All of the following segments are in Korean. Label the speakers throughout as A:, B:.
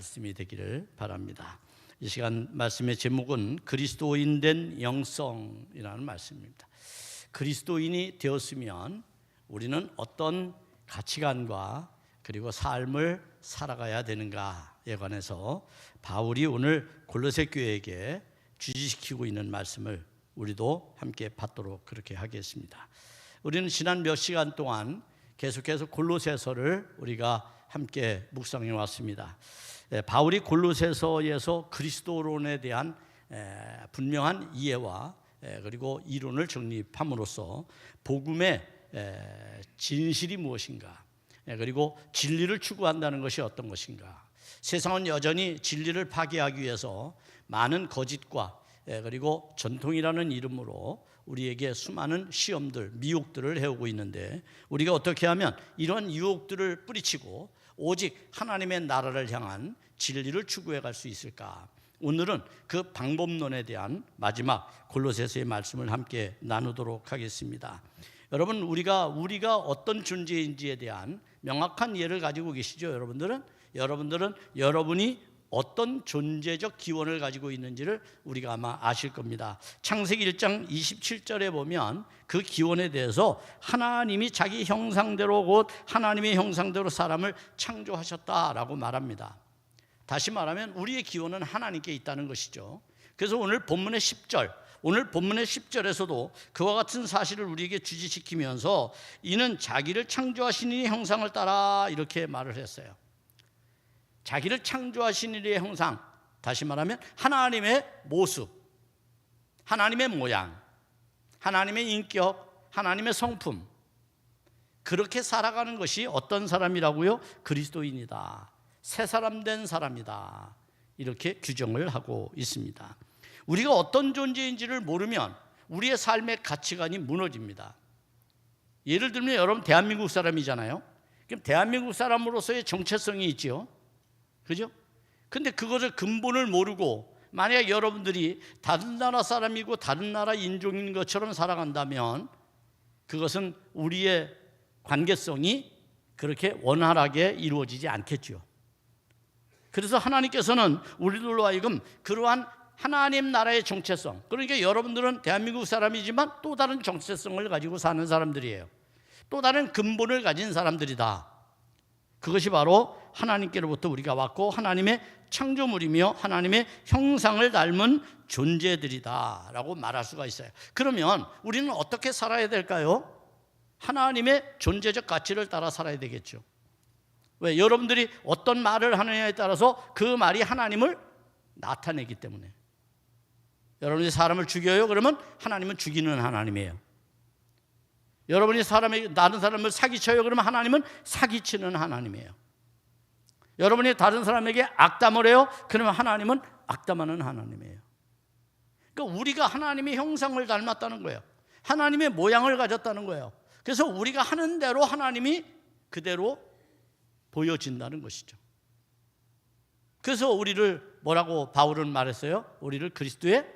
A: 말씀이 되기를 바랍니다. 이 시간 말씀의 제목은 그리스도인 된 영성이라는 말씀입니다. 그리스도인이 되었으면 우리는 어떤 가치관과 그리고 삶을 살아가야 되는가에 관해서 바울이 오늘 골로새 교회에게 주지시키고 있는 말씀을 우리도 함께 받도록 그렇게 하겠습니다. 우리는 지난 몇 시간 동안 계속해서 골로새서를 우리가 함께 묵상해 왔습니다. 바울이 골로새서에서 그리스도론에 대한 분명한 이해와 그리고 이론을 정립함으로써 복음의 진실이 무엇인가, 그리고 진리를 추구한다는 것이 어떤 것인가, 세상은 여전히 진리를 파괴하기 위해서 많은 거짓과 그리고 전통이라는 이름으로 우리에게 수많은 시험들, 미혹들을 해오고 있는데 우리가 어떻게 하면 이런 유혹들을 뿌리치고 오직 하나님의 나라를 향한 진리를 추구해 갈 수 있을까? 오늘은 그 방법론에 대한 마지막 골로새서의 말씀을 함께 나누도록 하겠습니다. 여러분, 우리가 어떤 존재인지에 대한 명확한 이해를 가지고 계시죠? 여러분들은 여러분이 어떤 존재적 기원을 가지고 있는지를 우리가 아마 아실 겁니다. 창세기 1장 27절에 보면 그 기원에 대해서 하나님이 자기 형상대로 곧 하나님의 형상대로 사람을 창조하셨다라고 말합니다. 다시 말하면 우리의 기원은 하나님께 있다는 것이죠. 그래서 오늘 본문의 10절에서도 그와 같은 사실을 우리에게 주지시키면서 이는 자기를 창조하신 이의 형상을 따라 이렇게 말을 했어요. 자기를 창조하신 이의 형상, 다시 말하면 하나님의 모습, 하나님의 모양, 하나님의 인격, 하나님의 성품, 그렇게 살아가는 것이 어떤 사람이라고요? 그리스도인이다, 새 사람 된 사람이다, 이렇게 규정을 하고 있습니다. 우리가 어떤 존재인지를 모르면 우리의 삶의 가치관이 무너집니다. 예를 들면 여러분 대한민국 사람이잖아요. 그럼 대한민국 사람으로서의 정체성이 있죠. 그죠? 근데 그것을 근본을 모르고 만약 여러분들이 다른 나라 사람이고 다른 나라 인종인 것처럼 살아간다면 그것은 우리의 관계성이 그렇게 원활하게 이루어지지 않겠죠. 그래서 하나님께서는 우리들로 하여금 그러한 하나님 나라의 정체성, 그러니까 여러분들은 대한민국 사람이지만 또 다른 정체성을 가지고 사는 사람들이에요. 또 다른 근본을 가진 사람들이다. 그것이 바로 하나님께로부터 우리가 왔고 하나님의 창조물이며 하나님의 형상을 닮은 존재들이다 라고 말할 수가 있어요. 그러면 우리는 어떻게 살아야 될까요? 하나님의 존재적 가치를 따라 살아야 되겠죠. 왜? 여러분들이 어떤 말을 하느냐에 따라서 그 말이 하나님을 나타내기 때문에. 여러분이 사람을 죽여요? 그러면 하나님은 죽이는 하나님이에요. 여러분이 다른 사람을 사기쳐요? 그러면 하나님은 사기치는 하나님이에요. 여러분이 다른 사람에게 악담을 해요? 그러면 하나님은 악담하는 하나님이에요. 그러니까 우리가 하나님의 형상을 닮았다는 거예요. 하나님의 모양을 가졌다는 거예요. 그래서 우리가 하는 대로 하나님이 그대로 보여진다는 것이죠. 그래서 우리를 뭐라고 바울은 말했어요? 우리를 그리스도의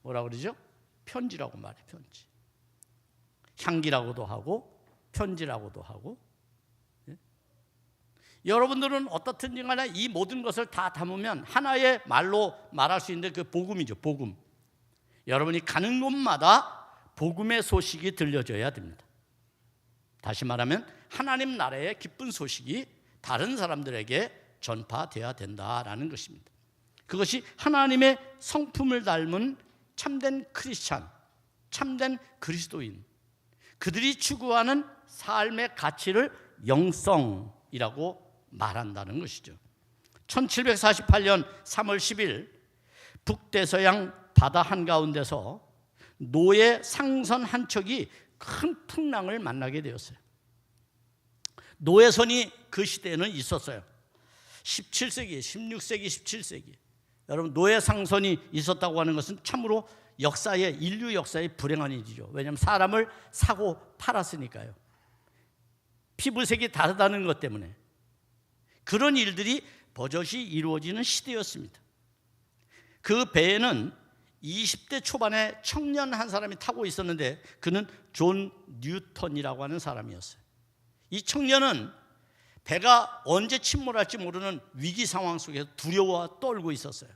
A: 뭐라고 그러죠? 편지라고 말해요. 편지. 향기라고도 하고 편지라고도 하고. 여러분들은 어떻든지 간에 이 모든 것을 다 담으면 하나의 말로 말할 수 있는데 그 복음이죠. 복음. 여러분이 가는 곳마다 복음의 소식이 들려줘야 됩니다. 다시 말하면 하나님 나라의 기쁜 소식이 다른 사람들에게 전파돼야 된다라는 것입니다. 그것이 하나님의 성품을 닮은 참된 크리스찬, 참된 그리스도인, 그들이 추구하는 삶의 가치를 영성이라고 말한다는 것이죠. 1748년 3월 10일 북대서양 바다 한가운데서 노예 상선 한 척이 큰 풍랑을 만나게 되었어요. 노예선이 그 시대에는 있었어요. 17세기, 16세기, 17세기. 여러분, 노예 상선이 있었다고 하는 것은 참으로 인류 역사의 불행한 일이죠. 왜냐하면 사람을 사고 팔았으니까요. 피부색이 다르다는 것 때문에. 그런 일들이 버젓이 이루어지는 시대였습니다. 그 배에는 20대 초반의 청년 한 사람이 타고 있었는데 그는 존 뉴턴이라고 하는 사람이었어요. 이 청년은 배가 언제 침몰할지 모르는 위기 상황 속에서 두려워 떨고 있었어요.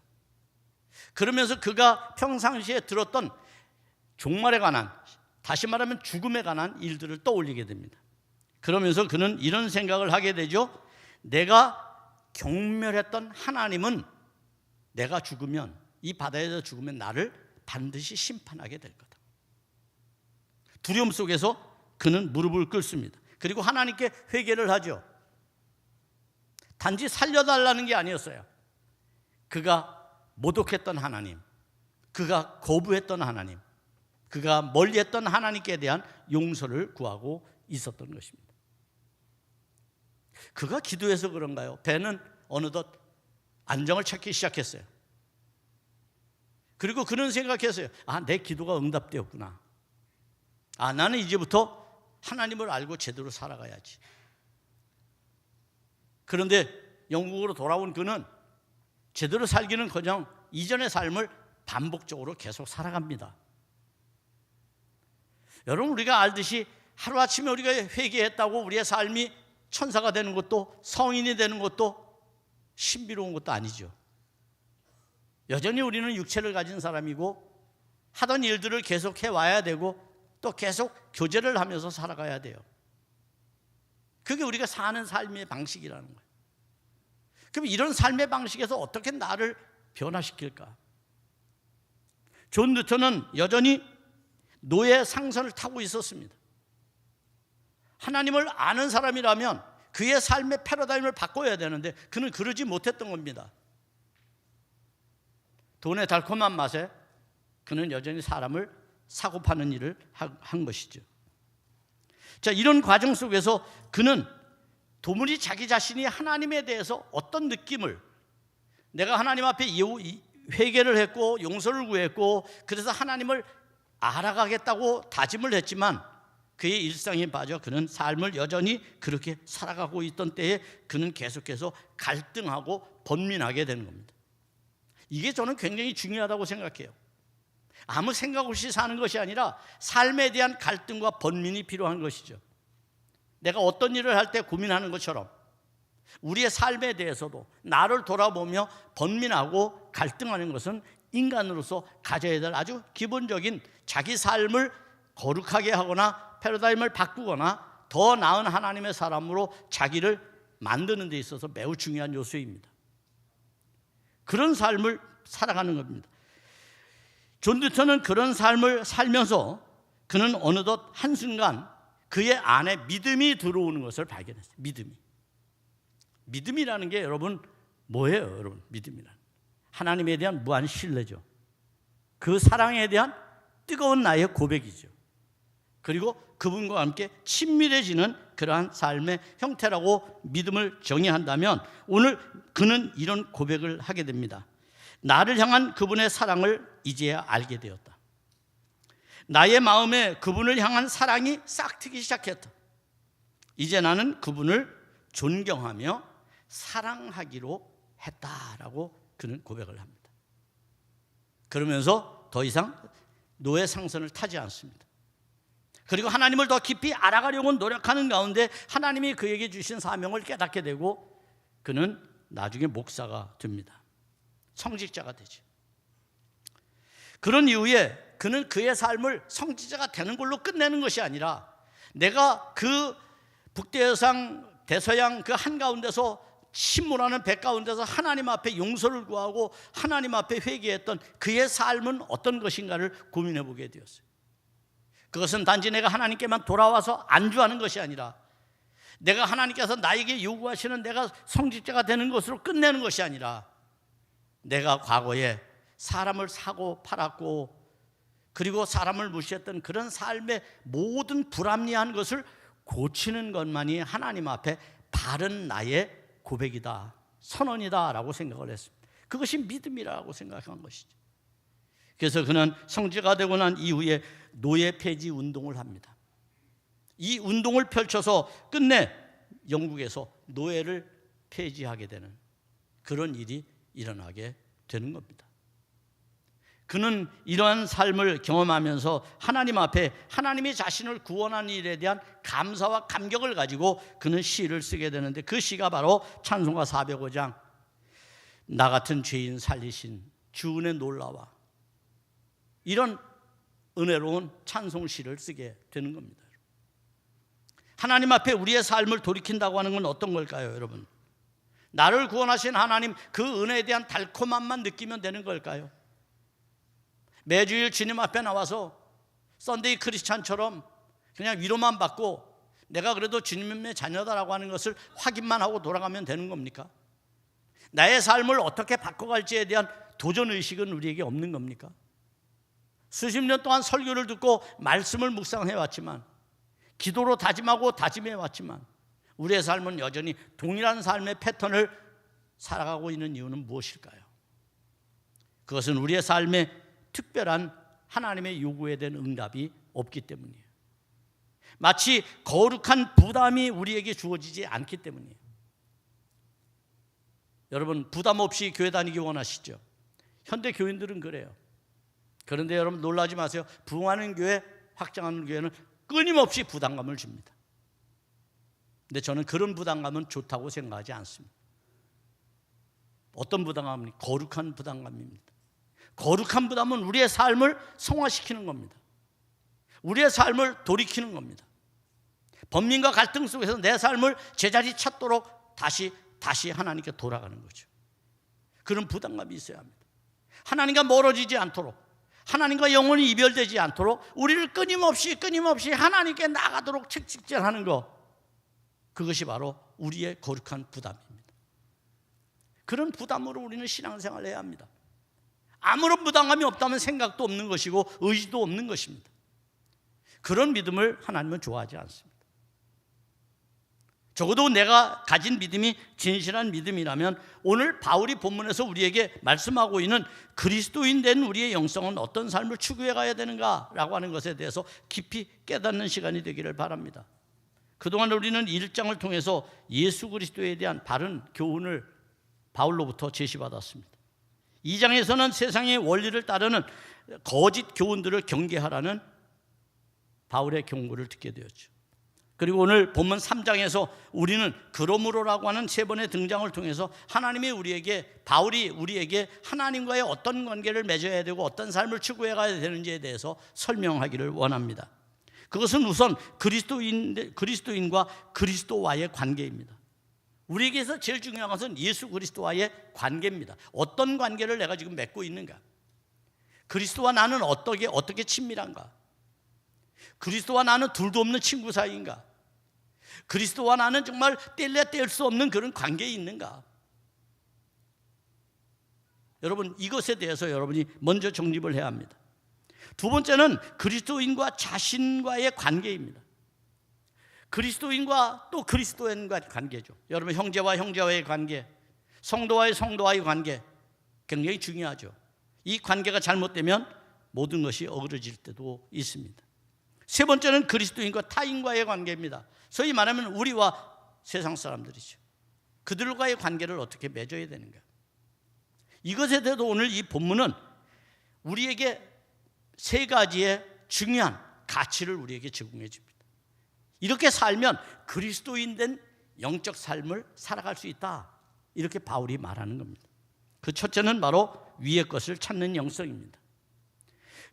A: 그러면서 그가 평상시에 들었던 종말에 관한, 다시 말하면 죽음에 관한 일들을 떠올리게 됩니다. 그러면서 그는 이런 생각을 하게 되죠. 내가 경멸했던 하나님은 내가 죽으면, 이 바다에서 죽으면 나를 반드시 심판하게 될 거다. 두려움 속에서 그는 무릎을 꿇습니다. 그리고 하나님께 회개를 하죠. 단지 살려달라는 게 아니었어요. 그가 모독했던 하나님, 그가 거부했던 하나님, 그가 멀리했던 하나님께 대한 용서를 구하고 있었던 것입니다. 그가 기도해서 그런가요? 배는 어느덧 안정을 찾기 시작했어요. 그리고 그는 생각했어요. 내 기도가 응답되었구나. 나는 이제부터 하나님을 알고 제대로 살아가야지. 그런데 영국으로 돌아온 그는 제대로 살기는커녕 이전의 삶을 반복적으로 계속 살아갑니다. 여러분, 우리가 알듯이 하루아침에 우리가 회개했다고 우리의 삶이 천사가 되는 것도, 성인이 되는 것도, 신비로운 것도 아니죠. 여전히 우리는 육체를 가진 사람이고 하던 일들을 계속 해와야 되고 또 계속 교제를 하면서 살아가야 돼요. 그게 우리가 사는 삶의 방식이라는 거예요. 그럼 이런 삶의 방식에서 어떻게 나를 변화시킬까? 존 뉴턴은 여전히 노예 상선을 타고 있었습니다. 하나님을 아는 사람이라면 그의 삶의 패러다임을 바꿔야 되는데 그는 그러지 못했던 겁니다. 돈의 달콤한 맛에 그는 여전히 사람을 사고 파는 일을 한 것이죠. 자, 이런 과정 속에서 그는 도무지 자기 자신이 하나님에 대해서 어떤 느낌을, 내가 하나님 앞에 회개를 했고 용서를 구했고 그래서 하나님을 알아가겠다고 다짐을 했지만 그의 일상에 빠져 그는 삶을 여전히 그렇게 살아가고 있던 때에 그는 계속해서 갈등하고 번민하게 되는 겁니다. 이게 저는 굉장히 중요하다고 생각해요. 아무 생각 없이 사는 것이 아니라 삶에 대한 갈등과 번민이 필요한 것이죠. 내가 어떤 일을 할 때 고민하는 것처럼 우리의 삶에 대해서도 나를 돌아보며 번민하고 갈등하는 것은 인간으로서 가져야 될 아주 기본적인 자기 삶을 거룩하게 하거나 패러다임을 바꾸거나 더 나은 하나님의 사람으로 자기를 만드는 데 있어서 매우 중요한 요소입니다. 그런 삶을 살아가는 겁니다. 존 뉴턴은 그런 삶을 살면서 그는 어느덧 한순간 그의 안에 믿음이 들어오는 것을 발견했어요. 믿음이라는 게 여러분 뭐예요? 여러분, 믿음이란 하나님에 대한 무한 신뢰죠. 그 사랑에 대한 뜨거운 나의 고백이죠. 그리고 그분과 함께 친밀해지는 그러한 삶의 형태라고 믿음을 정의한다면 오늘 그는 이런 고백을 하게 됩니다. 나를 향한 그분의 사랑을 이제야 알게 되었다. 나의 마음에 그분을 향한 사랑이 싹트기 시작했다. 이제 나는 그분을 존경하며 사랑하기로 했다라고 그는 고백을 합니다. 그러면서 더 이상 노예 상선을 타지 않습니다. 그리고 하나님을 더 깊이 알아가려고 노력하는 가운데 하나님이 그에게 주신 사명을 깨닫게 되고 그는 나중에 목사가 됩니다. 성직자가 되죠. 그런 이후에 그는 그의 삶을 성직자가 되는 걸로 끝내는 것이 아니라 내가 그 북대서양 대서양 그 한가운데서 침몰하는 배 가운데서 하나님 앞에 용서를 구하고 하나님 앞에 회개했던 그의 삶은 어떤 것인가를 고민해 보게 되었어요. 그것은 단지 내가 하나님께만 돌아와서 안주하는 것이 아니라 내가 하나님께서 나에게 요구하시는 내가 성직자가 되는 것으로 끝내는 것이 아니라 내가 과거에 사람을 사고 팔았고 그리고 사람을 무시했던 그런 삶의 모든 불합리한 것을 고치는 것만이 하나님 앞에 바른 나의 고백이다, 선언이다 라고 생각을 했습니다. 그것이 믿음이라고 생각한 것이죠. 그래서 그는 성직자가 되고 난 이후에 노예 폐지 운동을 합니다. 이 운동을 펼쳐서 끝내 영국에서 노예를 폐지하게 되는 그런 일이 일어나게 되는 겁니다. 그는 이러한 삶을 경험하면서 하나님 앞에 하나님이 자신을 구원한 일에 대한 감사와 감격을 가지고 그는 시를 쓰게 되는데, 그 시가 바로 찬송가 405장 나 같은 죄인 살리신 주 은혜 놀라와, 이런 은혜로운 찬송시를 쓰게 되는 겁니다. 하나님 앞에 우리의 삶을 돌이킨다고 하는 건 어떤 걸까요, 여러분? 나를 구원하신 하나님, 그 은혜에 대한 달콤함만 느끼면 되는 걸까요? 매주일 주님 앞에 나와서 썬데이 크리스찬처럼 그냥 위로만 받고 내가 그래도 주님의 자녀다라고 하는 것을 확인만 하고 돌아가면 되는 겁니까? 나의 삶을 어떻게 바꿔갈지에 대한 도전의식은 우리에게 없는 겁니까? 수십 년 동안 설교를 듣고 말씀을 묵상해왔지만, 기도로 다짐하고 다짐해왔지만, 우리의 삶은 여전히 동일한 삶의 패턴을 살아가고 있는 이유는 무엇일까요? 그것은 우리의 삶에 특별한 하나님의 요구에 대한 응답이 없기 때문이에요. 마치 거룩한 부담이 우리에게 주어지지 않기 때문이에요. 여러분, 부담 없이 교회 다니기 원하시죠? 현대 교인들은 그래요. 그런데 여러분 놀라지 마세요. 부흥하는 교회, 확장하는 교회는 끊임없이 부담감을 줍니다. 근데 저는 그런 부담감은 좋다고 생각하지 않습니다. 어떤 부담감입니까? 거룩한 부담감입니다. 거룩한 부담은 우리의 삶을 성화시키는 겁니다. 우리의 삶을 돌이키는 겁니다. 번민과 갈등 속에서 내 삶을 제자리 찾도록 다시 하나님께 돌아가는 거죠. 그런 부담감이 있어야 합니다. 하나님과 멀어지지 않도록, 하나님과 영원히 이별되지 않도록 우리를 끊임없이 하나님께 나가도록 책직질하는 것, 그것이 바로 우리의 거룩한 부담입니다. 그런 부담으로 우리는 신앙생활을 해야 합니다. 아무런 부담감이 없다면 생각도 없는 것이고 의지도 없는 것입니다. 그런 믿음을 하나님은 좋아하지 않습니다. 적어도 내가 가진 믿음이 진실한 믿음이라면 오늘 바울이 본문에서 우리에게 말씀하고 있는 그리스도인 된 우리의 영성은 어떤 삶을 추구해 가야 되는가라고 하는 것에 대해서 깊이 깨닫는 시간이 되기를 바랍니다. 그동안 우리는 1장을 통해서 예수 그리스도에 대한 바른 교훈을 바울로부터 제시받았습니다. 2장에서는 세상의 원리를 따르는 거짓 교훈들을 경계하라는 바울의 경고를 듣게 되었죠. 그리고 오늘 본문 3장에서 우리는 그러므로라고 하는 세 번의 등장을 통해서 바울이 우리에게 하나님과의 어떤 관계를 맺어야 되고 어떤 삶을 추구해 가야 되는지에 대해서 설명하기를 원합니다. 그것은 우선 그리스도인과 그리스도와의 관계입니다. 우리에게서 제일 중요한 것은 예수 그리스도와의 관계입니다. 어떤 관계를 내가 지금 맺고 있는가? 그리스도와 나는 어떻게 친밀한가? 그리스도와 나는 둘도 없는 친구 사이인가? 그리스도와 나는 정말 뗄래 뗄 수 없는 그런 관계에 있는가? 여러분, 이것에 대해서 여러분이 먼저 정립을 해야 합니다. 두 번째는 그리스도인과 자신과의 관계입니다. 그리스도인과 또 그리스도인과의 관계죠. 여러분, 형제와 형제와의 관계, 성도와의 관계 굉장히 중요하죠. 이 관계가 잘못되면 모든 것이 어그러질 때도 있습니다. 세 번째는 그리스도인과 타인과의 관계입니다. 소위 말하면 우리와 세상 사람들이죠. 그들과의 관계를 어떻게 맺어야 되는가? 이것에 대해서 오늘 이 본문은 우리에게 세 가지의 중요한 가치를 우리에게 제공해 줍니다. 이렇게 살면 그리스도인 된 영적 삶을 살아갈 수 있다, 이렇게 바울이 말하는 겁니다. 그 첫째는 바로 위의 것을 찾는 영성입니다.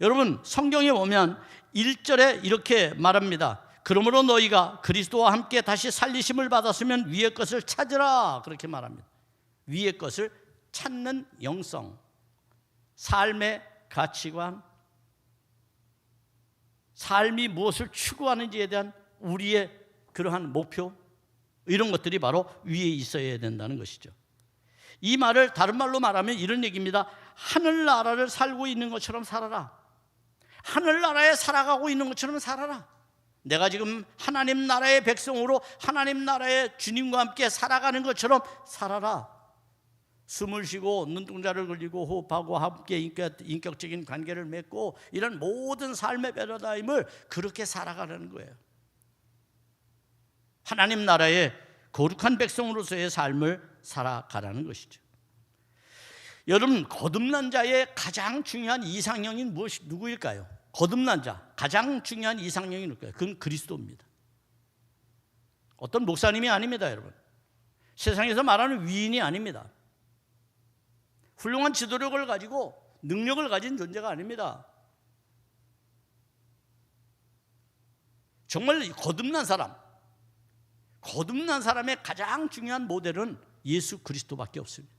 A: 여러분, 성경에 보면 1절에 이렇게 말합니다. 그러므로 너희가 그리스도와 함께 다시 살리심을 받았으면 위의 것을 찾으라, 그렇게 말합니다. 위의 것을 찾는 영성, 삶의 가치관, 삶이 무엇을 추구하는지에 대한 우리의 그러한 목표, 이런 것들이 바로 위에 있어야 된다는 것이죠. 이 말을 다른 말로 말하면 이런 얘기입니다. 하늘나라를 살고 있는 것처럼 살아라. 하늘나라에 살아가고 있는 것처럼 살아라. 내가 지금 하나님 나라의 백성으로 하나님 나라의 주님과 함께 살아가는 것처럼 살아라. 숨을 쉬고 눈동자를 굴리고 호흡하고 함께 인격적인 관계를 맺고 이런 모든 삶의 패러다임을 그렇게 살아가라는 거예요. 하나님 나라의 거룩한 백성으로서의 삶을 살아가라는 것이죠. 여러분, 거듭난 자의 가장 중요한 이상형이 누구일까요? 거듭난 자 가장 중요한 이상형이 누굴까요? 그건 그리스도입니다. 어떤 목사님이 아닙니다, 여러분. 세상에서 말하는 위인이 아닙니다. 훌륭한 지도력을 가지고 능력을 가진 존재가 아닙니다. 정말 거듭난 사람의 가장 중요한 모델은 예수 그리스도밖에 없습니다.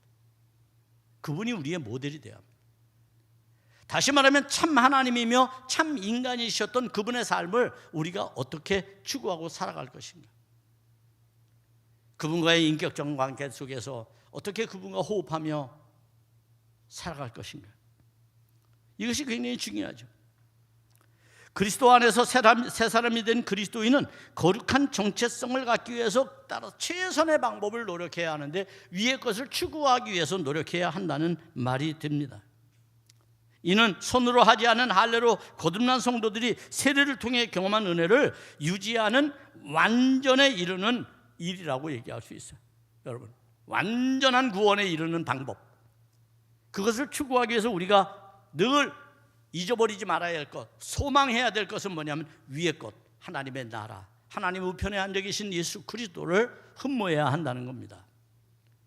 A: 그분이 우리의 모델이 돼야 합니다. 다시 말하면 참 하나님이며 참 인간이셨던 그분의 삶을 우리가 어떻게 추구하고 살아갈 것인가, 그분과의 인격적 관계 속에서 어떻게 그분과 호흡하며 살아갈 것인가, 이것이 굉장히 중요하죠. 그리스도 안에서 새 사람이 된 그리스도인은 거룩한 정체성을 갖기 위해서 따라 최선의 방법을 노력해야 하는데 위의 것을 추구하기 위해서 노력해야 한다는 말이 됩니다. 이는 손으로 하지 않은 할례로 거듭난 성도들이 세례를 통해 경험한 은혜를 유지하는 완전에 이르는 일이라고 얘기할 수 있어요. 여러분, 완전한 구원에 이르는 방법, 그것을 추구하기 위해서 우리가 늘 잊어버리지 말아야 할 것, 소망해야 될 것은 뭐냐면 위의 것, 하나님의 나라, 하나님 우편에 앉아 계신 예수 그리스도를 흠모해야 한다는 겁니다.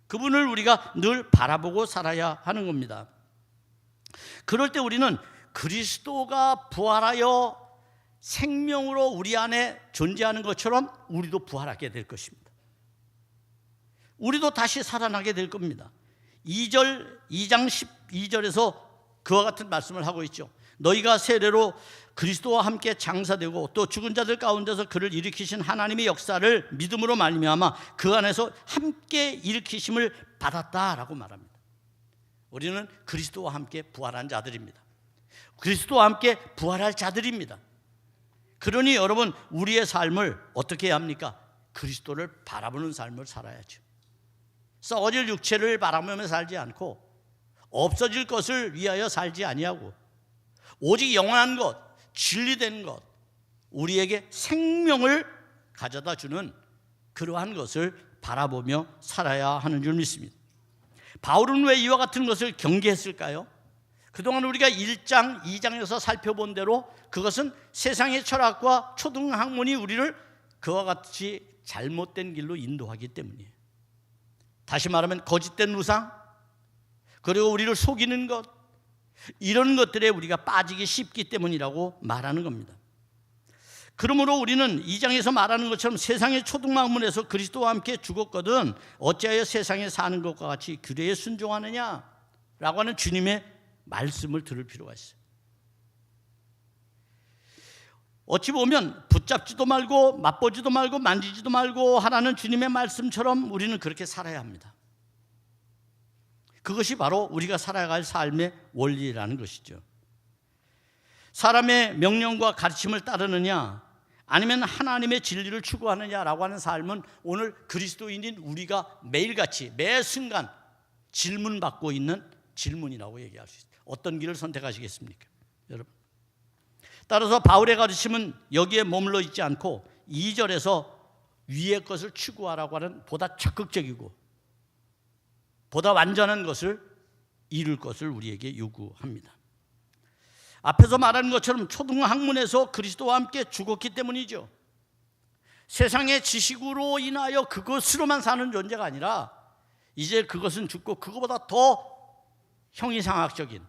A: 그분을 우리가 늘 바라보고 살아야 하는 겁니다. 그럴 때 우리는 그리스도가 부활하여 생명으로 우리 안에 존재하는 것처럼 우리도 부활하게 될 것입니다. 우리도 다시 살아나게 될 겁니다. 2장 12절에서 그와 같은 말씀을 하고 있죠. 너희가 세례로 그리스도와 함께 장사되고 또 죽은 자들 가운데서 그를 일으키신 하나님의 역사를 믿음으로 말미암아 그 안에서 함께 일으키심을 받았다라고 말합니다. 우리는 그리스도와 함께 부활한 자들입니다. 그리스도와 함께 부활할 자들입니다. 그러니 여러분, 우리의 삶을 어떻게 해야 합니까? 그리스도를 바라보는 삶을 살아야죠. 썩어질 육체를 바라보며 살지 않고 없어질 것을 위하여 살지 아니하고 오직 영원한 것, 진리된 것, 우리에게 생명을 가져다 주는 그러한 것을 바라보며 살아야 하는 줄 믿습니다. 바울은 왜 이와 같은 것을 경계했을까요? 그동안 우리가 1장, 2장에서 살펴본 대로 그것은 세상의 철학과 초등학문이 우리를 그와 같이 잘못된 길로 인도하기 때문이에요. 다시 말하면 거짓된 우상, 그리고 우리를 속이는 것, 이런 것들에 우리가 빠지기 쉽기 때문이라고 말하는 겁니다. 그러므로 우리는 2장에서 말하는 것처럼 세상의 초등학문에서 그리스도와 함께 죽었거든 어찌하여 세상에 사는 것과 같이 규례에 순종하느냐 라고 하는 주님의 말씀을 들을 필요가 있어요. 어찌 보면 붙잡지도 말고 맛보지도 말고 만지지도 말고 하라는 주님의 말씀처럼 우리는 그렇게 살아야 합니다. 그것이 바로 우리가 살아갈 삶의 원리라는 것이죠. 사람의 명령과 가르침을 따르느냐 아니면 하나님의 진리를 추구하느냐라고 하는 삶은 오늘 그리스도인인 우리가 매일같이 매 순간 질문받고 있는 질문이라고 얘기할 수 있어요. 어떤 길을 선택하시겠습니까, 여러분? 따라서 바울의 가르침은 여기에 머물러 있지 않고 2절에서 위의 것을 추구하라고 하는 보다 적극적이고 보다 완전한 것을 이룰 것을 우리에게 요구합니다. 앞에서 말한 것처럼 초등학문에서 그리스도와 함께 죽었기 때문이죠. 세상의 지식으로 인하여 그것으로만 사는 존재가 아니라 이제 그것은 죽고 그것보다 더 형이상학적인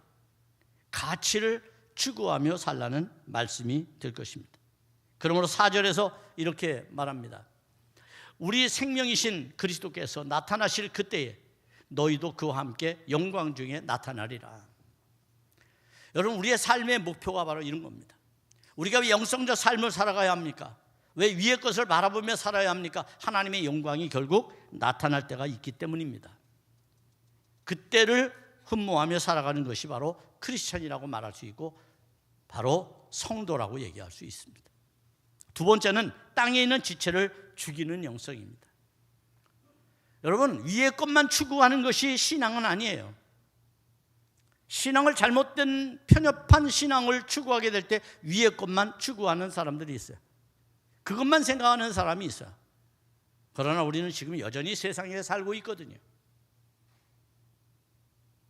A: 가치를 추구하며 살라는 말씀이 될 것입니다. 그러므로 4절에서 이렇게 말합니다. 우리 생명이신 그리스도께서 나타나실 그때에 너희도 그와 함께 영광 중에 나타나리라. 여러분, 우리의 삶의 목표가 바로 이런 겁니다. 우리가 왜 영성적 삶을 살아가야 합니까? 왜 위의 것을 바라보며 살아야 합니까? 하나님의 영광이 결국 나타날 때가 있기 때문입니다. 그때를 흠모하며 살아가는 것이 바로 크리스천이라고 말할 수 있고 바로 성도라고 얘기할 수 있습니다. 두 번째는 땅에 있는 지체를 죽이는 영성입니다. 여러분, 위의 것만 추구하는 것이 신앙은 아니에요. 신앙을 잘못된 편협한 신앙을 추구하게 될 때 위의 것만 추구하는 사람들이 있어요. 그것만 생각하는 사람이 있어요. 그러나 우리는 지금 여전히 세상에 살고 있거든요.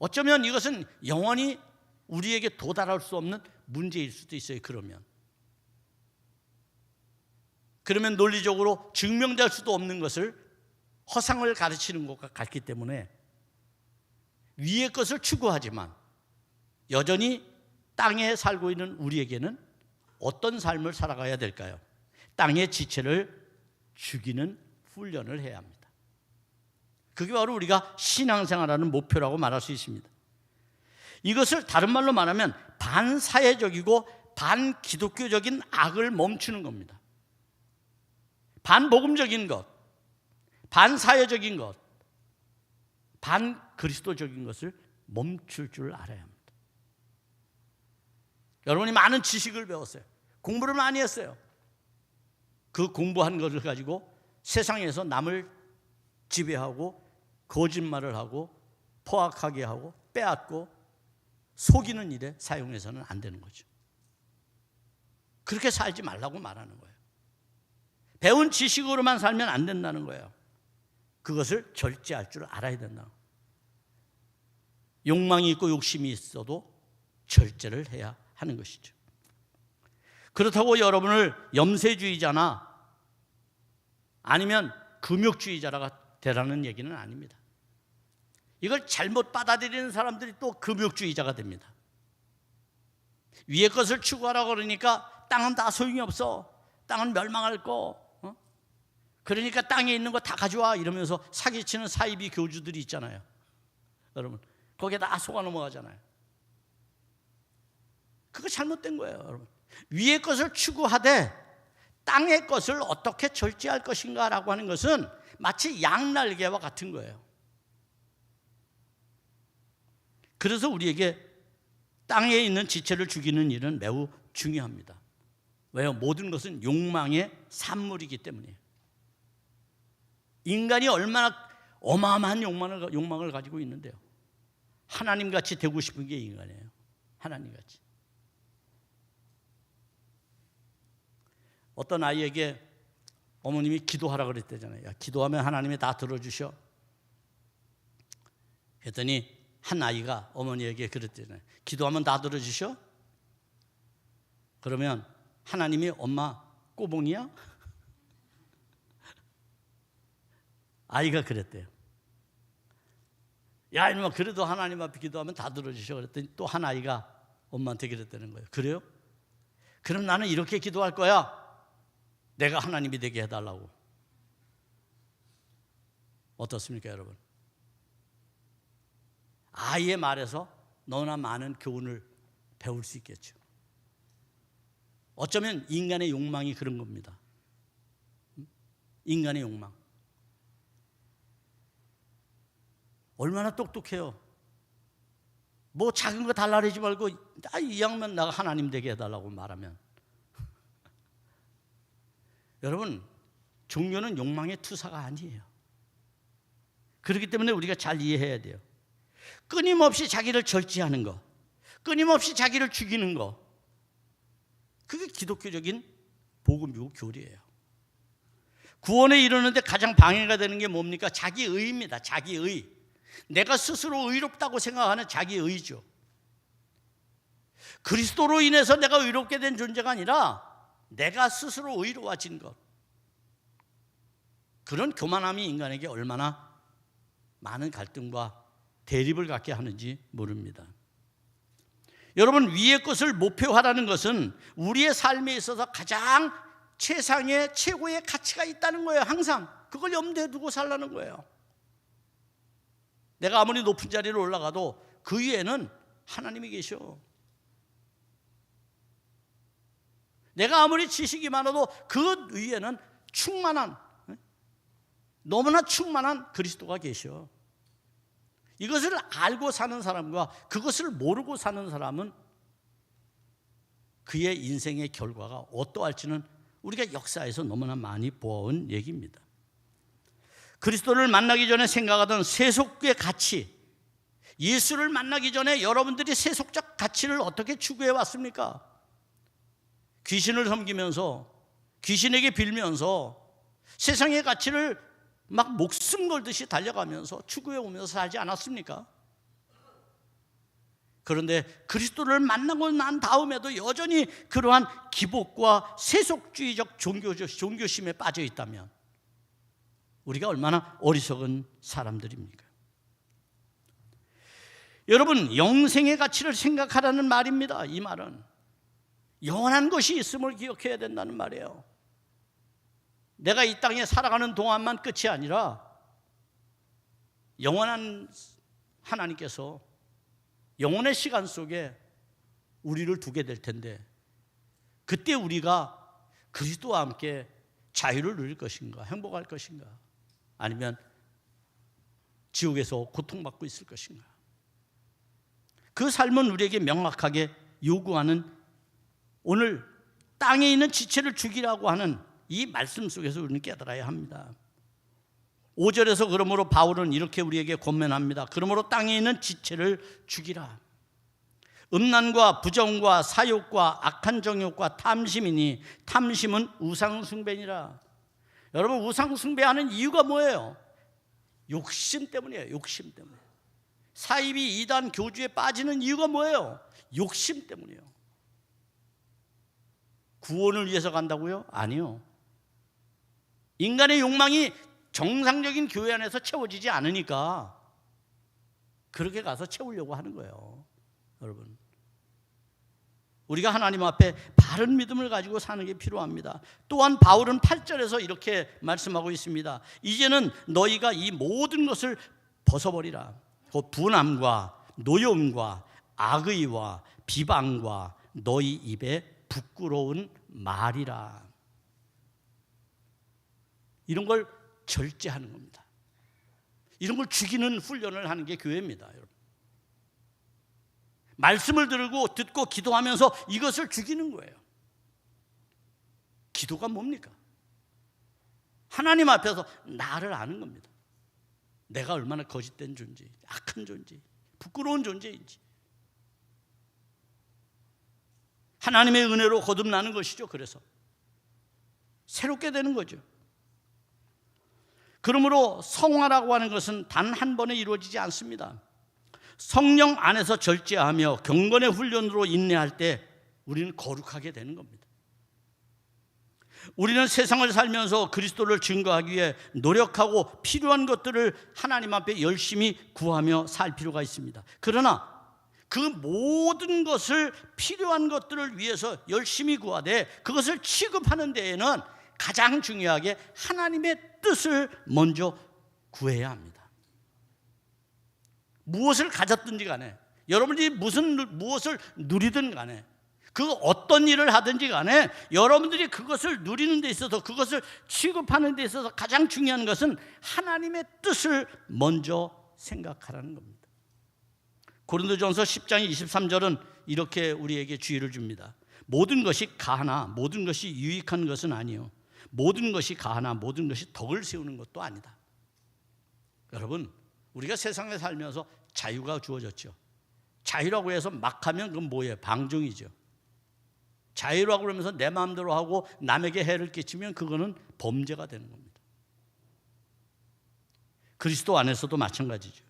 A: 어쩌면 이것은 영원히 우리에게 도달할 수 없는 문제일 수도 있어요. 그러면 논리적으로 증명될 수도 없는 것을 허상을 가르치는 것과 같기 때문에 위의 것을 추구하지만 여전히 땅에 살고 있는 우리에게는 어떤 삶을 살아가야 될까요? 땅의 지체를 죽이는 훈련을 해야 합니다. 그게 바로 우리가 신앙생활하는 목표라고 말할 수 있습니다. 이것을 다른 말로 말하면 반사회적이고 반기독교적인 악을 멈추는 겁니다. 반복음적인 것, 반사회적인 것, 반그리스도적인 것을 멈출 줄 알아야 합니다. 여러분이 많은 지식을 배웠어요. 공부를 많이 했어요. 그 공부한 것을 가지고 세상에서 남을 지배하고 거짓말을 하고 포악하게 하고 빼앗고 속이는 일에 사용해서는 안 되는 거죠. 그렇게 살지 말라고 말하는 거예요. 배운 지식으로만 살면 안 된다는 거예요. 그것을 절제할 줄 알아야 된다. 욕망이 있고 욕심이 있어도 절제를 해야 하는 것이죠. 그렇다고 여러분을 염세주의자나 아니면 금욕주의자가 되라는 얘기는 아닙니다. 이걸 잘못 받아들이는 사람들이 또 금욕주의자가 됩니다. 위의 것을 추구하라고 그러니까 땅은 다 소용이 없어. 땅은 멸망할 거. 그러니까 땅에 있는 거 다 가져와 이러면서 사기치는 사이비 교주들이 있잖아요. 여러분 거기에 다 속아 넘어가잖아요. 그거 잘못된 거예요. 여러분 위의 것을 추구하되 땅의 것을 어떻게 절제할 것인가라고 하는 것은 마치 양날개와 같은 거예요. 그래서 우리에게 땅에 있는 지체를 죽이는 일은 매우 중요합니다. 왜요? 모든 것은 욕망의 산물이기 때문이에요. 인간이 얼마나 어마어마한 욕망을 가지고 있는데요. 하나님같이 되고 싶은 게 인간이에요. 하나님같이. 어떤 아이에게 어머님이 기도하라 그랬대잖아요. 야, 기도하면 하나님이 다 들어주셔. 그랬더니 한 아이가 어머니에게 그랬대잖아요. 기도하면 다 들어주셔? 그러면 하나님이 엄마 꼬봉이야? 아이가 그랬대요. 야 이놈아 그래도 하나님 앞에 기도하면 다 들어주셔. 그랬더니 또 한 아이가 엄마한테 그랬다는 거예요. 그래요? 그럼 나는 이렇게 기도할 거야. 내가 하나님이 되게 해달라고. 어떻습니까 여러분? 아이의 말에서 너무나 많은 교훈을 배울 수 있겠죠. 어쩌면 인간의 욕망이 그런 겁니다. 인간의 욕망. 얼마나 똑똑해요. 뭐 작은 거 달라내지 말고 이 양면 나가 하나님 되게 해달라고 말하면 여러분 종교는 욕망의 투사가 아니에요. 그렇기 때문에 우리가 잘 이해해야 돼요. 끊임없이 자기를 절제하는 거, 끊임없이 자기를 죽이는 거, 그게 기독교적인 복음이고 교리예요. 구원에 이르는데 가장 방해가 되는 게 뭡니까? 자기의입니다. 자기의. 내가 스스로 의롭다고 생각하는 자기의죠. 그리스도로 인해서 내가 의롭게 된 존재가 아니라 내가 스스로 의로워진 것. 그런 교만함이 인간에게 얼마나 많은 갈등과 대립을 갖게 하는지 모릅니다. 여러분 위의 것을 목표하라는 것은 우리의 삶에 있어서 가장 최상의 최고의 가치가 있다는 거예요. 항상 그걸 염두에 두고 살라는 거예요. 내가 아무리 높은 자리로 올라가도 그 위에는 하나님이 계셔. 내가 아무리 지식이 많아도 그 위에는 충만한, 너무나 충만한 그리스도가 계셔. 이것을 알고 사는 사람과 그것을 모르고 사는 사람은 그의 인생의 결과가 어떠할지는 우리가 역사에서 너무나 많이 보아온 얘기입니다. 그리스도를 만나기 전에 생각하던 세속의 가치, 예수를 만나기 전에 여러분들이 세속적 가치를 어떻게 추구해 왔습니까? 귀신을 섬기면서, 귀신에게 빌면서 세상의 가치를 막 목숨 걸듯이 달려가면서 추구해 오면서 살지 않았습니까? 그런데 그리스도를 만나고 난 다음에도 여전히 그러한 기복과 세속주의적 종교심에 빠져 있다면 우리가 얼마나 어리석은 사람들입니까? 여러분, 영생의 가치를 생각하라는 말입니다. 이 말은 영원한 것이 있음을 기억해야 된다는 말이에요. 내가 이 땅에 살아가는 동안만 끝이 아니라 영원한 하나님께서 영원의 시간 속에 우리를 두게 될 텐데, 그때 우리가 그리스도와 함께 자유를 누릴 것인가, 행복할 것인가, 아니면 지옥에서 고통받고 있을 것인가. 그 삶은 우리에게 명확하게 요구하는, 오늘 땅에 있는 지체를 죽이라고 하는 이 말씀 속에서 우리는 깨달아야 합니다. 5절에서 그러므로 바울은 이렇게 우리에게 권면합니다. 그러므로 땅에 있는 지체를 죽이라. 음란과 부정과 사욕과 악한 정욕과 탐심이니 탐심은 우상숭배니라. 여러분, 우상숭배하는 이유가 뭐예요? 욕심 때문이에요. 욕심 때문에. 사이비 이단 교주에 빠지는 이유가 뭐예요? 욕심 때문이에요. 구원을 위해서 간다고요? 아니요. 인간의 욕망이 정상적인 교회 안에서 채워지지 않으니까 그렇게 가서 채우려고 하는 거예요. 여러분, 우리가 하나님 앞에 바른 믿음을 가지고 사는 게 필요합니다. 또한 바울은 8절에서 이렇게 말씀하고 있습니다. 이제는 너희가 이 모든 것을 벗어버리라. 곧 분함과 노여움과 악의와 비방과 너희 입에 부끄러운 말이라. 이런 걸 절제하는 겁니다. 이런 걸 죽이는 훈련을 하는 게 교회입니다. 여러분, 말씀을 듣고 기도하면서 이것을 죽이는 거예요. 기도가 뭡니까? 하나님 앞에서 나를 아는 겁니다. 내가 얼마나 거짓된 존재, 악한 존재, 부끄러운 존재인지. 하나님의 은혜로 거듭나는 것이죠. 그래서 새롭게 되는 거죠. 그러므로 성화라고 하는 것은 단 한 번에 이루어지지 않습니다. 성령 안에서 절제하며 경건의 훈련으로 인내할 때 우리는 거룩하게 되는 겁니다. 우리는 세상을 살면서 그리스도를 증거하기 위해 노력하고 필요한 것들을 하나님 앞에 열심히 구하며 살 필요가 있습니다. 그러나 그 모든 것을, 필요한 것들을 위해서 열심히 구하되 그것을 취급하는 데에는 가장 중요하게 하나님의 뜻을 먼저 구해야 합니다. 무엇을 가졌든지 간에, 여러분들이 무엇을 누리든 간에, 그 어떤 일을 하든지 간에 여러분들이 그것을 누리는 데 있어서, 그것을 취급하는 데 있어서 가장 중요한 것은 하나님의 뜻을 먼저 생각하라는 겁니다. 고린도전서 10장 23절은 이렇게 우리에게 주의를 줍니다. 모든 것이 가하나 모든 것이 유익한 것은 아니요, 모든 것이 가하나 모든 것이 덕을 세우는 것도 아니다. 여러분, 우리가 세상에 살면서 자유가 주어졌죠. 자유라고 해서 막 하면 그건 뭐예요? 방종이죠. 자유라고 그러면서 내 마음대로 하고 남에게 해를 끼치면 그거는 범죄가 되는 겁니다. 그리스도 안에서도 마찬가지죠.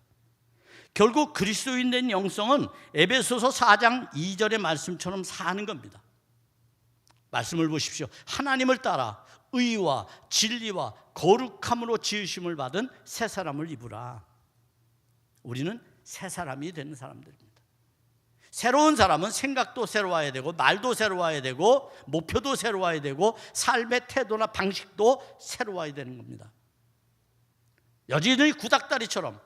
A: 결국 그리스도인 된 영성은 에베소서 4장 2절의 말씀처럼 사는 겁니다. 말씀을 보십시오. 하나님을 따라 의와 진리와 거룩함으로 지으심을 받은 새 사람을 입으라. 우리는 새 사람이 되는 사람들입니다. 새로운 사람은 생각도 새로워야 되고, 말도 새로워야 되고, 목표도 새로워야 되고, 삶의 태도나 방식도 새로워야 되는 겁니다. 여전히 구닥다리처럼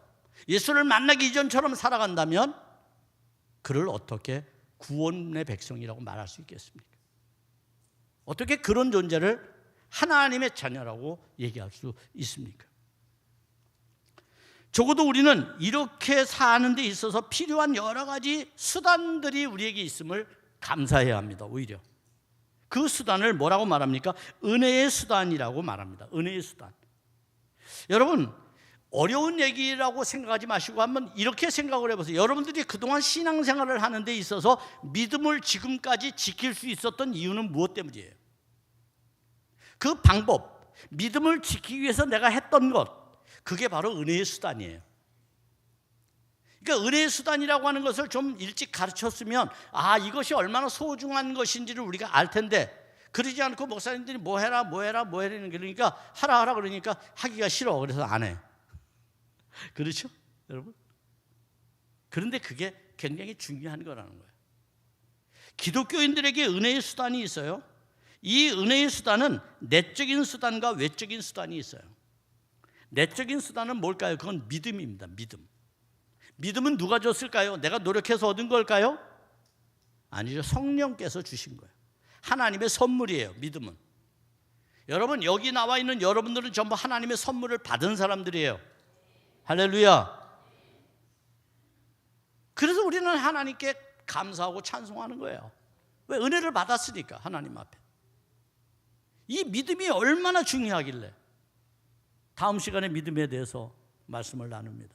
A: 예수를 만나기 이전처럼 살아간다면 그를 어떻게 구원의 백성이라고 말할 수 있겠습니까? 어떻게 그런 존재를 하나님의 자녀라고 얘기할 수 있습니까? 적어도 우리는 이렇게 사는 데 있어서 필요한 여러 가지 수단들이 우리에게 있음을 감사해야 합니다. 오히려 그 수단을 뭐라고 말합니까? 은혜의 수단이라고 말합니다. 은혜의 수단. 여러분, 어려운 얘기라고 생각하지 마시고 한번 이렇게 생각을 해보세요. 여러분들이 그동안 신앙생활을 하는 데 있어서 믿음을 지금까지 지킬 수 있었던 이유는 무엇 때문이에요? 그 방법, 믿음을 지키기 위해서 내가 했던 것, 그게 바로 은혜의 수단이에요. 그러니까 은혜의 수단이라고 하는 것을 좀 일찍 가르쳤으면 이것이 얼마나 소중한 것인지를 우리가 알 텐데, 그러지 않고 목사님들이 뭐 해라 그러니까 하라 그러니까 하기가 싫어. 그래서 안 해. 그렇죠? 여러분? 그런데 그게 굉장히 중요한 거라는 거예요. 기독교인들에게 은혜의 수단이 있어요. 이 은혜의 수단은 내적인 수단과 외적인 수단이 있어요. 내적인 수단은 뭘까요? 그건 믿음입니다. 믿음은 누가 줬을까요? 내가 노력해서 얻은 걸까요? 아니죠. 성령께서 주신 거예요. 하나님의 선물이에요. 믿음은. 여러분, 여기 나와 있는 여러분들은 전부 하나님의 선물을 받은 사람들이에요. 할렐루야. 그래서 우리는 하나님께 감사하고 찬송하는 거예요. 왜? 은혜를 받았으니까, 하나님 앞에. 이 믿음이 얼마나 중요하길래 다음 시간에 믿음에 대해서 말씀을 나눕니다.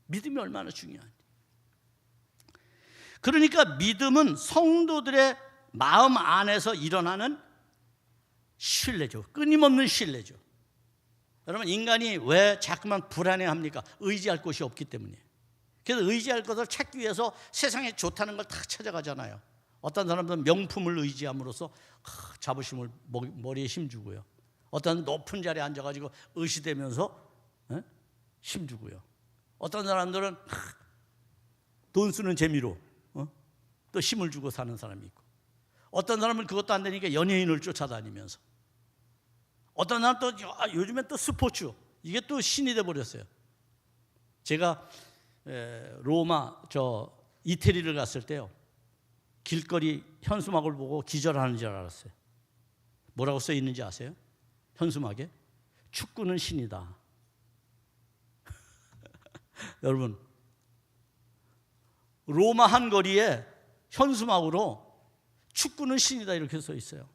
A: 믿음이 얼마나 중요한지. 그러니까 믿음은 성도들의 마음 안에서 일어나는 신뢰죠. 끊임없는 신뢰죠. 여러분, 인간이 왜 자꾸만 불안해합니까? 의지할 곳이 없기 때문이에요. 그래서 의지할 것을 찾기 위해서 세상에 좋다는 걸 다 찾아가잖아요. 어떤 사람들은 명품을 의지함으로써 자부심을 머리에 힘주고요. 어떤 높은 자리에 앉아가지고 의시되면서 힘주고요. 어떤 사람들은 돈 쓰는 재미로 또 힘을 주고 사는 사람이 있고, 어떤 사람은 그것도 안 되니까 연예인을 쫓아다니면서, 어떤 사람은 또 요즘엔 또 스포츠, 이게 또 신이 돼버렸어요. 제가 로마 이태리를 갔을 때요, 길거리 현수막을 보고 기절하는 줄 알았어요. 뭐라고 써 있는지 아세요? 현수막에 축구는 신이다. 여러분, 로마 한 거리에 현수막으로 축구는 신이다 이렇게 써 있어요.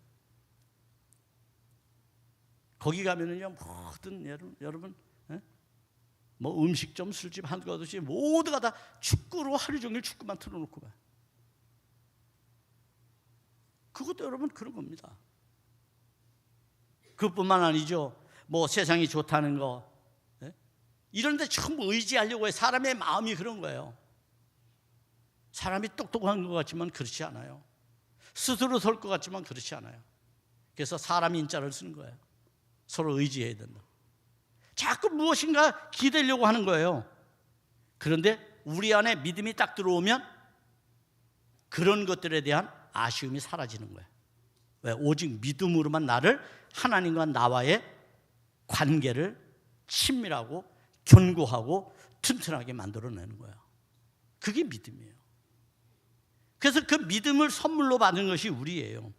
A: 거기 가면은요, 모든 여러분 뭐 음식점, 술집, 한두 가지 모두가 다 축구로 하루 종일 축구만 틀어놓고 가요. 그것도 여러분 그런 겁니다. 그것뿐만 아니죠. 뭐 세상이 좋다는 거, 이런 데 전부 의지하려고 해요. 사람의 마음이 그런 거예요. 사람이 똑똑한 것 같지만 그렇지 않아요. 스스로 설 것 같지만 그렇지 않아요. 그래서 사람 인자를 쓰는 거예요. 서로 의지해야 된다. 자꾸 무엇인가 기대려고 하는 거예요. 그런데 우리 안에 믿음이 딱 들어오면 그런 것들에 대한 아쉬움이 사라지는 거예요. 왜? 오직 믿음으로만 나를 하나님과 나와의 관계를 친밀하고 견고하고 튼튼하게 만들어내는 거예요. 그게 믿음이에요. 그래서 그 믿음을 선물로 받은 것이 우리예요.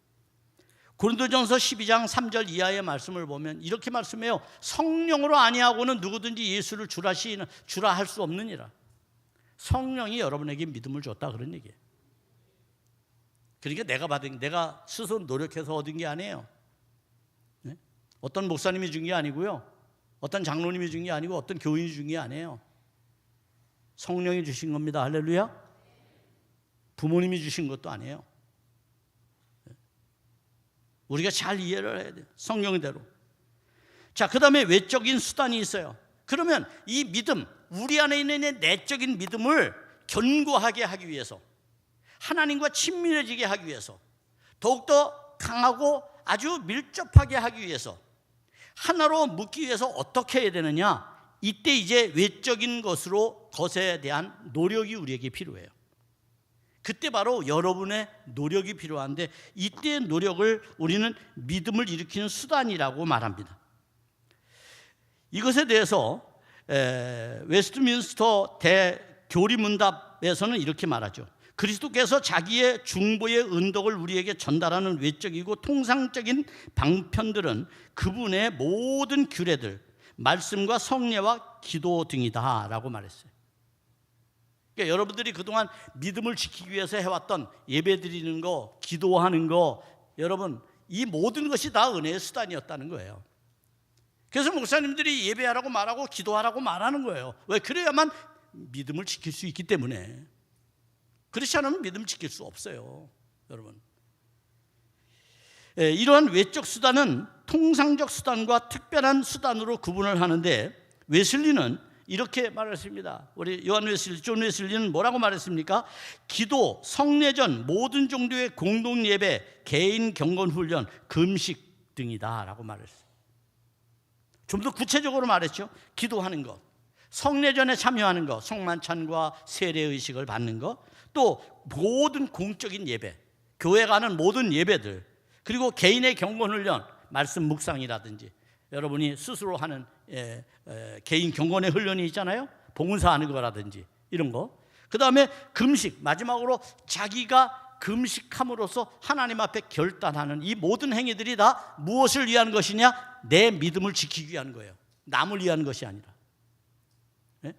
A: 고린도전서 12장 3절 이하의 말씀을 보면 이렇게 말씀해요. 성령으로 아니하고는 누구든지 예수를 주라 할 수 없느니라. 성령이 여러분에게 믿음을 줬다, 그런 얘기예요. 그러니까 내가 스스로 노력해서 얻은 게 아니에요. 네? 어떤 목사님이 준 게 아니고요, 어떤 장로님이 준 게 아니고, 어떤 교인이 준 게 아니에요. 성령이 주신 겁니다. 할렐루야. 부모님이 주신 것도 아니에요. 우리가 잘 이해를 해야 돼요. 성령대로. 자, 그 다음에 외적인 수단이 있어요. 그러면 이 믿음, 우리 안에 있는 내적인 믿음을 견고하게 하기 위해서, 하나님과 친밀해지게 하기 위해서, 더욱더 강하고 아주 밀접하게 하기 위해서, 하나로 묶기 위해서 어떻게 해야 되느냐? 이때 이제 외적인 것에 대한 노력이 우리에게 필요해요. 그때 바로 여러분의 노력이 필요한데, 이때의 노력을 우리는 믿음을 일으키는 수단이라고 말합니다. 이것에 대해서 웨스트민스터 대교리문답에서는 이렇게 말하죠. 그리스도께서 자기의 중보의 은덕을 우리에게 전달하는 외적이고 통상적인 방편들은 그분의 모든 규례들, 말씀과 성례와 기도 등이다 라고 말했어요. 그러니까 여러분들이 그동안 믿음을 지키기 위해서 해왔던 예배 드리는 거, 기도하는 거, 여러분 이 모든 것이 다 은혜의 수단이었다는 거예요. 그래서 목사님들이 예배하라고 말하고 기도하라고 말하는 거예요. 왜? 그래야만 믿음을 지킬 수 있기 때문에. 그렇지 않으면 믿음을 지킬 수 없어요, 여러분. 이러한 외적 수단은 통상적 수단과 특별한 수단으로 구분을 하는데, 웨슬리는 이렇게 말했습니다. 우리 존 웨슬리는 뭐라고 말했습니까? 기도, 성례전, 모든 종교의 공동 예배, 개인 경건 훈련, 금식 등이다라고 말했어요. 좀 더 구체적으로 말했죠. 기도하는 것, 성례전에 참여하는 것, 성만찬과 세례의식을 받는 것, 또 모든 공적인 예배, 교회 가는 모든 예배들, 그리고 개인의 경건훈련, 말씀 묵상이라든지 여러분이 스스로 하는 개인 경건의 훈련이 있잖아요. 봉사하는 거라든지 이런 거. 그 다음에 금식, 마지막으로 자기가 금식함으로써 하나님 앞에 결단하는 이 모든 행위들이 다 무엇을 위한 것이냐? 내 믿음을 지키기 위한 거예요. 남을 위한 것이 아니라. 네?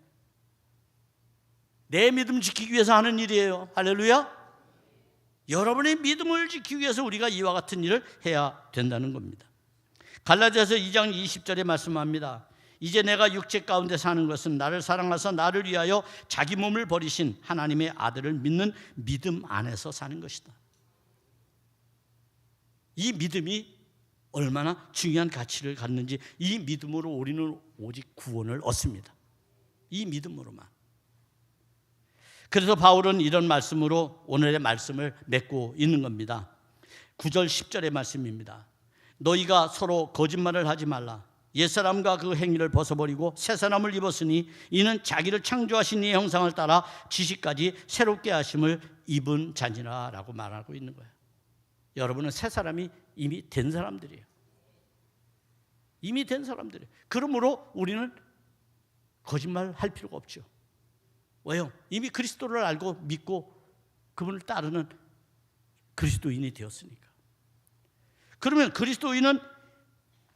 A: 내 믿음 지키기 위해서 하는 일이에요. 할렐루야. 여러분의 믿음을 지키기 위해서 우리가 이와 같은 일을 해야 된다는 겁니다. 갈라디아서 2장 20절에 말씀합니다. 이제 내가 육체 가운데 사는 것은 나를 사랑하사 나를 위하여 자기 몸을 버리신 하나님의 아들을 믿는 믿음 안에서 사는 것이다. 이 믿음이 얼마나 중요한 가치를 갖는지, 이 믿음으로 우리는 오직 구원을 얻습니다. 이 믿음으로만. 그래서 바울은 이런 말씀으로 오늘의 말씀을 맺고 있는 겁니다. 9절 10절의 말씀입니다. 너희가 서로 거짓말을 하지 말라. 옛사람과 그 행위를 벗어버리고 새사람을 입었으니 이는 자기를 창조하신 이의 형상을 따라 지식까지 새롭게 하심을 입은 자니라 라고 말하고 있는 거예요. 여러분은 새사람이 이미 된 사람들이에요. 이미 된 사람들이에요. 그러므로 우리는 거짓말 할 필요가 없죠. 왜요? 이미 그리스도를 알고 믿고 그분을 따르는 그리스도인이 되었으니까. 그러면 그리스도인은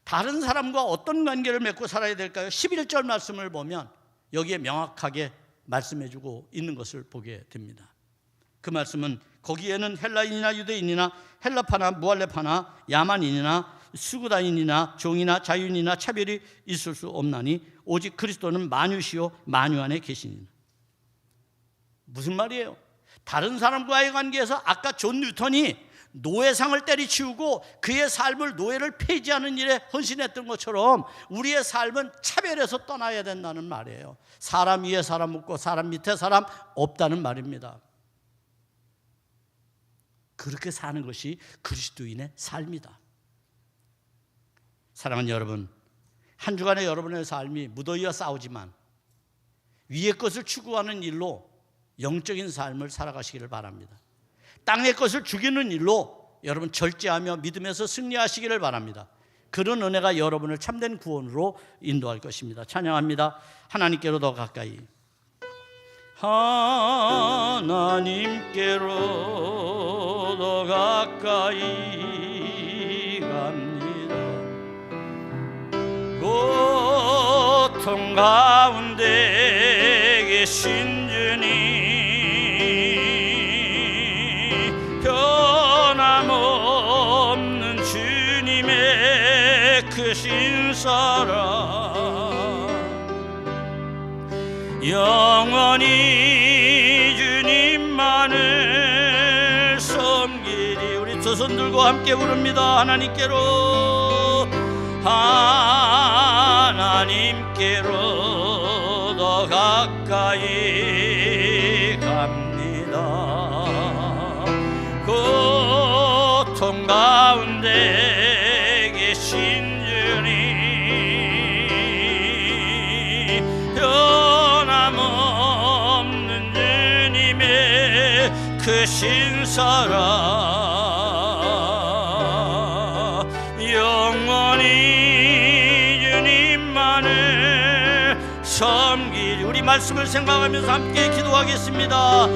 A: 다른 사람과 어떤 관계를 맺고 살아야 될까요? 11절 말씀을 보면 여기에 명확하게 말씀해주고 있는 것을 보게 됩니다. 그 말씀은 거기에는 헬라인이나 유대인이나 헬라파나 무할레파나 야만인이나 수구다인이나 종이나 자유인이나 차별이 있을 수 없나니 오직 그리스도는 만유시요 만유 안에 계시니라. 무슨 말이에요? 다른 사람과의 관계에서 아까 존 뉴턴이 노예상을 때리치우고 그의 삶을 노예를 폐지하는 일에 헌신했던 것처럼 우리의 삶은 차별에서 떠나야 된다는 말이에요. 사람 위에 사람 없고 사람 밑에 사람 없다는 말입니다. 그렇게 사는 것이 그리스도인의 삶이다. 사랑하는 여러분, 한 주간의 여러분의 삶이 무더위와 싸우지만 위의 것을 추구하는 일로 영적인 삶을 살아가시기를 바랍니다. 땅의 것을 죽이는 일로 여러분 절제하며 믿음에서 승리하시기를 바랍니다. 그런 은혜가 여러분을 참된 구원으로 인도할 것입니다. 찬양합니다. 하나님께로 더 가까이, 하나님께로 더 가까이 갑니다. 고통 가운데 계신 주님, 변함없는 주님의 크신 사랑, 영원히 주님만을 섬기리. 우리 두 손 들고 함께 부릅니다. 하나님께로, 하나님께로 더 가까이 갑니다. 고통 가운데 계신 주님, 변함없는 주님의 크신 사랑, 영원히 주님만을 섬기리. 우리 말씀을 생각하면서 함께 기도하겠습니다.